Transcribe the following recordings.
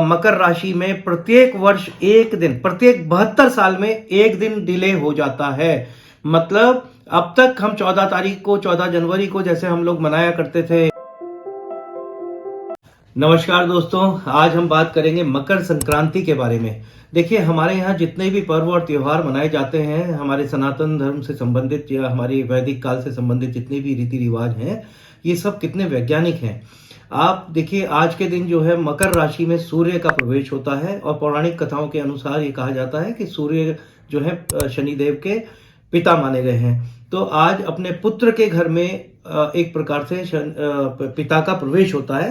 मकर राशि में प्रत्येक वर्ष एक दिन, प्रत्येक 72 साल में एक दिन डिले हो जाता है। मतलब अब तक हम 14 तारीख को, 14 जनवरी को जैसे हम लोग मनाया करते थे। नमस्कार दोस्तों, आज हम बात करेंगे मकर संक्रांति के बारे में। देखिए, हमारे यहाँ जितने भी पर्व और त्योहार मनाए जाते हैं, हमारे सनातन धर्म से संबंधित या हमारे वैदिक काल से संबंधित जितने भी रीति रिवाज हैं, ये सब कितने वैज्ञानिक हैं। आप देखिए, आज के दिन जो है मकर राशि में सूर्य का प्रवेश होता है और पौराणिक कथाओं के अनुसार ये कहा जाता है कि सूर्य जो है शनिदेव के पिता माने गए हैं। तो आज अपने पुत्र के घर में एक प्रकार से पिता का प्रवेश होता है।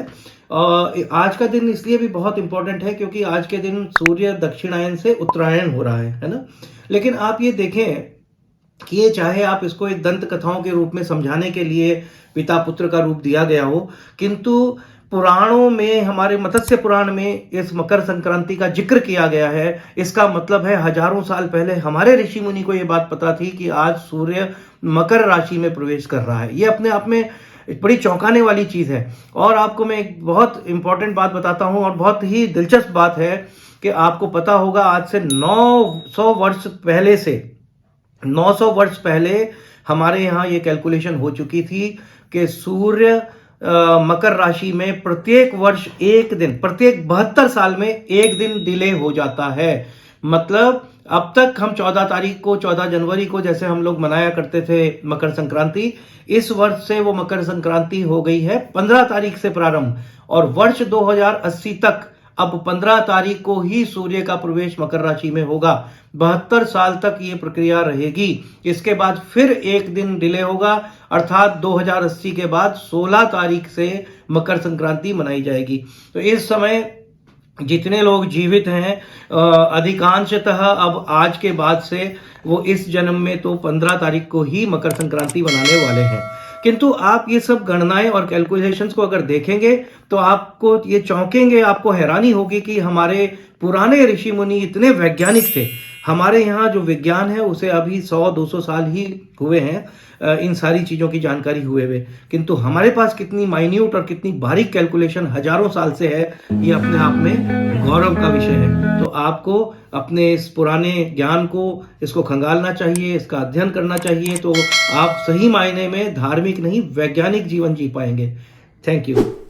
आज का दिन इसलिए भी बहुत इंपॉर्टेंट है क्योंकि आज के दिन सूर्य दक्षिणायन से उत्तरायण हो रहा है ना। लेकिन आप ये देखें कि ये चाहे आप इसको एक दंत कथाओं के रूप में समझाने के लिए पिता पुत्र का रूप दिया गया हो, किंतु पुराणों में, हमारे मत्स्य पुराण में इस मकर संक्रांति का जिक्र किया गया है। इसका मतलब है हजारों साल पहले हमारे ऋषि मुनि को ये बात पता थी कि आज सूर्य मकर राशि में प्रवेश कर रहा है। ये अपने आप में एक बड़ी चौंकाने वाली चीज है। और आपको मैं एक बहुत इंपॉर्टेंट बात बताता हूं और बहुत ही दिलचस्प बात है कि आपको पता होगा, आज से 900 वर्ष पहले हमारे यहाँ ये कैलकुलेशन हो चुकी थी कि सूर्य मकर राशि में प्रत्येक वर्ष एक दिन, प्रत्येक 72 साल में एक दिन डिले हो जाता है। मतलब अब तक हम 14 तारीख को, 14 जनवरी को जैसे हम लोग मनाया करते थे मकर संक्रांति, इस वर्ष से वो मकर संक्रांति हो गई है 15 तारीख से प्रारंभ, और वर्ष 2080 तक अब 15 तारीख को ही सूर्य का प्रवेश मकर राशि में होगा। 72 साल तक ये प्रक्रिया रहेगी। इसके बाद फिर एक दिन डिले होगा, अर्थात 2080 के बाद 16 तारीख से मकर संक्रांति मनाई जाएगी। तो इस समय जितने लोग जीवित हैं, अधिकांशतः अब आज के बाद से वो इस जन्म में तो 15 तारीख को ही मकर संक्रांति मनाने वाले हैं। किंतु आप ये सब गणनाएं और कैलकुलेशंस को अगर देखेंगे तो आपको ये चौंकेंगे, आपको हैरानी होगी कि हमारे पुराने ऋषि मुनि इतने वैज्ञानिक थे। हमारे यहाँ जो विज्ञान है उसे अभी 100-200 साल ही हुए हैं इन सारी चीज़ों की जानकारी हुए, किंतु हमारे पास कितनी माइन्यूट और कितनी बारीक कैलकुलेशन हजारों साल से है, ये अपने आप में गौरव का विषय है। तो आपको अपने इस पुराने ज्ञान को, इसको खंगालना चाहिए, इसका अध्ययन करना चाहिए, तो आप सही मायने में धार्मिक नहीं वैज्ञानिक जीवन जी पाएंगे। Thank you.